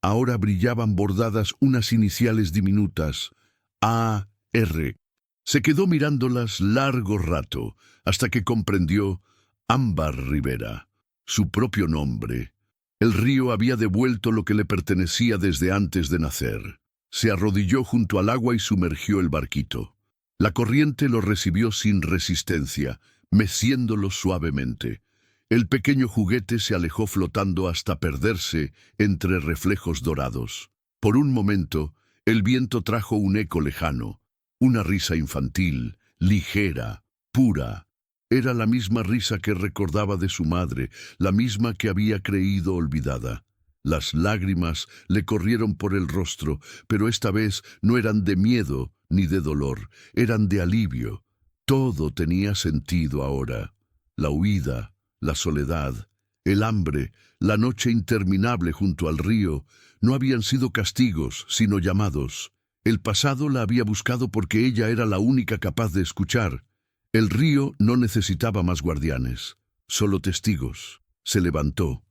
ahora brillaban bordadas unas iniciales diminutas, A.R. Se quedó mirándolas largo rato, hasta que comprendió: Ámbar Rivera, su propio nombre. El río había devuelto lo que le pertenecía desde antes de nacer. Se arrodilló junto al agua y sumergió el barquito. La corriente lo recibió sin resistencia, meciéndolo suavemente. El pequeño juguete se alejó flotando hasta perderse entre reflejos dorados. Por un momento, el viento trajo un eco lejano, una risa infantil, ligera, pura. Era la misma risa que recordaba de su madre, la misma que había creído olvidada. Las lágrimas le corrieron por el rostro, pero esta vez no eran de miedo ni de dolor, eran de alivio. Todo tenía sentido ahora. La huida, la soledad, el hambre, la noche interminable junto al río, no habían sido castigos, sino llamados. El pasado la había buscado porque ella era la única capaz de escuchar. El río no necesitaba más guardianes, solo testigos. Se levantó.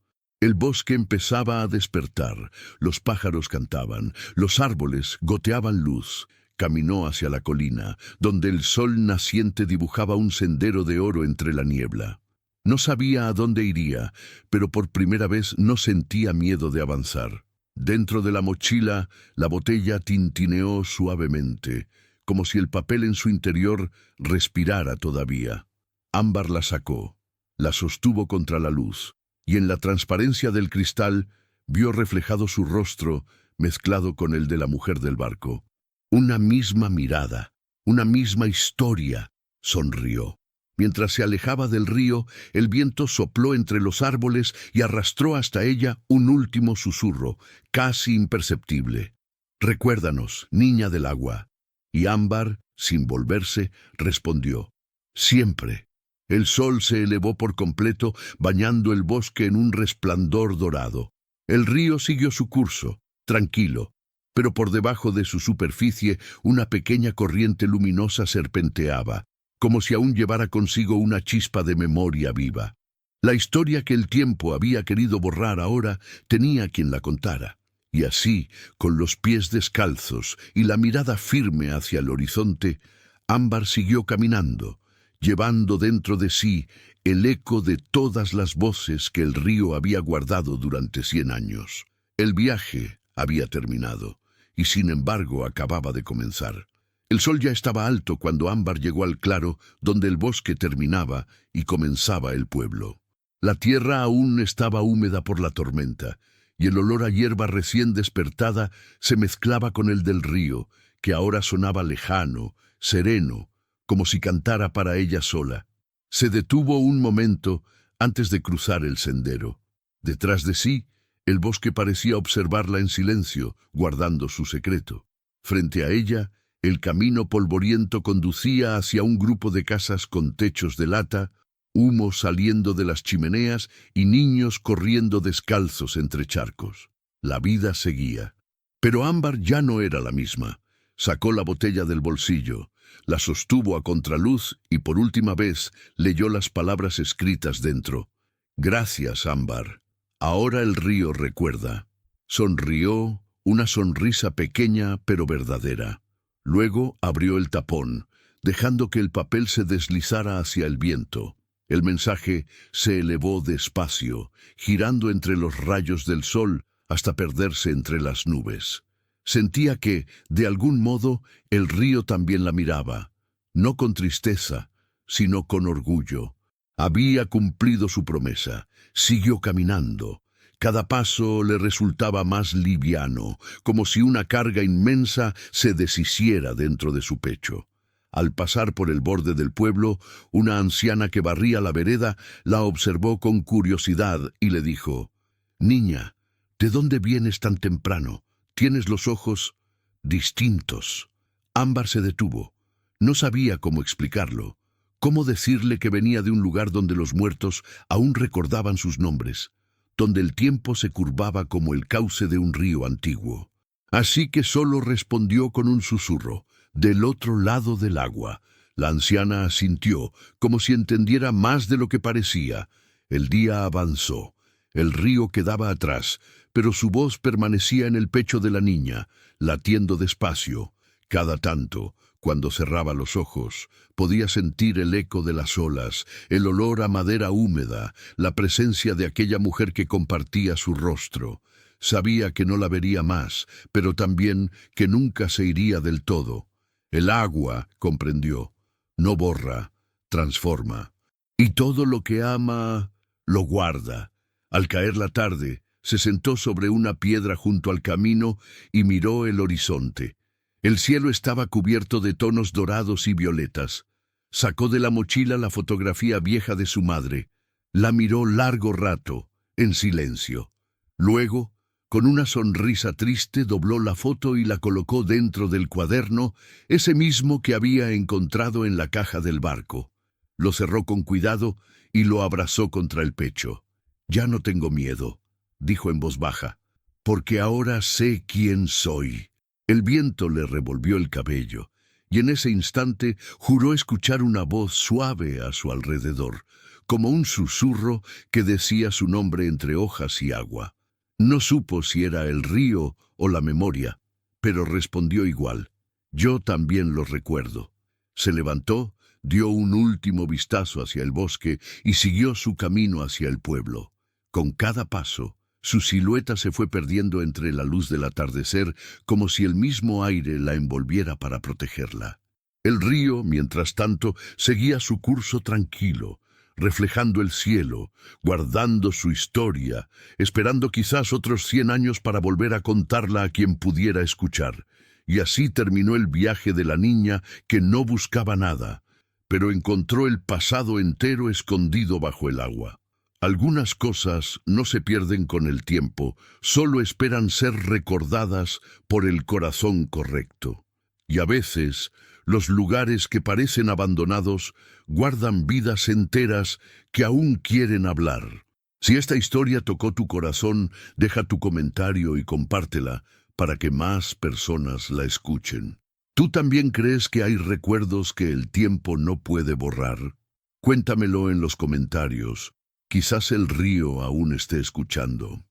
El bosque empezaba a despertar, los pájaros cantaban, los árboles goteaban luz. Caminó hacia la colina, donde el sol naciente dibujaba un sendero de oro entre la niebla. No sabía a dónde iría, pero por primera vez no sentía miedo de avanzar. Dentro de la mochila, la botella tintineó suavemente, como si el papel en su interior respirara todavía. Ámbar la sacó, la sostuvo contra la luz, y en la transparencia del cristal vio reflejado su rostro mezclado con el de la mujer del barco. Una misma mirada, una misma historia, sonrió. Mientras se alejaba del río, el viento sopló entre los árboles y arrastró hasta ella un último susurro, casi imperceptible. «Recuérdanos, niña del agua». Y Ámbar, sin volverse, respondió: «Siempre». El sol se elevó por completo, bañando el bosque en un resplandor dorado. El río siguió su curso, tranquilo, pero por debajo de su superficie una pequeña corriente luminosa serpenteaba, como si aún llevara consigo una chispa de memoria viva. La historia que el tiempo había querido borrar ahora tenía quien la contara. Y así, con los pies descalzos y la mirada firme hacia el horizonte, Ámbar siguió caminando, llevando dentro de sí el eco de todas las voces que el río había guardado durante 100 años. El viaje había terminado, y sin embargo acababa de comenzar. El sol ya estaba alto cuando Ámbar llegó al claro donde el bosque terminaba y comenzaba el pueblo. La tierra aún estaba húmeda por la tormenta, y el olor a hierba recién despertada se mezclaba con el del río, que ahora sonaba lejano, sereno, como si cantara para ella sola. Se detuvo un momento antes de cruzar el sendero. Detrás de sí, el bosque parecía observarla en silencio, guardando su secreto. Frente a ella, el camino polvoriento conducía hacia un grupo de casas con techos de lata, humo saliendo de las chimeneas y niños corriendo descalzos entre charcos. La vida seguía. Pero Ámbar ya no era la misma. Sacó la botella del bolsillo, la sostuvo a contraluz y por última vez leyó las palabras escritas dentro. «Gracias, Ámbar. Ahora el río recuerda». Sonrió, una sonrisa pequeña pero verdadera. Luego abrió el tapón, dejando que el papel se deslizara hacia el viento. El mensaje se elevó despacio, girando entre los rayos del sol hasta perderse entre las nubes. Sentía que, de algún modo, el río también la miraba, no con tristeza, sino con orgullo. Había cumplido su promesa, siguió caminando. Cada paso le resultaba más liviano, como si una carga inmensa se deshiciera dentro de su pecho. Al pasar por el borde del pueblo, una anciana que barría la vereda la observó con curiosidad y le dijo: «Niña, ¿de dónde vienes tan temprano? Tienes los ojos distintos». Ámbar se detuvo. No sabía cómo explicarlo, cómo decirle que venía de un lugar donde los muertos aún recordaban sus nombres, donde el tiempo se curvaba como el cauce de un río antiguo. Así que solo respondió con un susurro: «Del otro lado del agua». La anciana asintió, como si entendiera más de lo que parecía. El día avanzó. El río quedaba atrás, pero su voz permanecía en el pecho de la niña, latiendo despacio. Cada tanto, cuando cerraba los ojos, podía sentir el eco de las olas, el olor a madera húmeda, la presencia de aquella mujer que compartía su rostro. Sabía que no la vería más, pero también que nunca se iría del todo. El agua, comprendió, no borra, transforma. Y todo lo que ama, lo guarda. Al caer la tarde, se sentó sobre una piedra junto al camino y miró el horizonte. El cielo estaba cubierto de tonos dorados y violetas. Sacó de la mochila la fotografía vieja de su madre. La miró largo rato, en silencio. Luego, con una sonrisa triste, dobló la foto y la colocó dentro del cuaderno, ese mismo que había encontrado en la caja del barco. Lo cerró con cuidado y lo abrazó contra el pecho. «Ya no tengo miedo», dijo en voz baja, «porque ahora sé quién soy». El viento le revolvió el cabello, y en ese instante juró escuchar una voz suave a su alrededor, como un susurro que decía su nombre entre hojas y agua. No supo si era el río o la memoria, pero respondió igual: «Yo también lo recuerdo». Se levantó, dio un último vistazo hacia el bosque y siguió su camino hacia el pueblo. Con cada paso, su silueta se fue perdiendo entre la luz del atardecer, como si el mismo aire la envolviera para protegerla. El río, mientras tanto, seguía su curso tranquilo, reflejando el cielo, guardando su historia, esperando quizás otros 100 años para volver a contarla a quien pudiera escuchar. Y así terminó el viaje de la niña que no buscaba nada, pero encontró el pasado entero escondido bajo el agua. Algunas cosas no se pierden con el tiempo, solo esperan ser recordadas por el corazón correcto. Y a veces, los lugares que parecen abandonados guardan vidas enteras que aún quieren hablar. Si esta historia tocó tu corazón, deja tu comentario y compártela para que más personas la escuchen. ¿Tú también crees que hay recuerdos que el tiempo no puede borrar? Cuéntamelo en los comentarios. Quizás el río aún esté escuchando.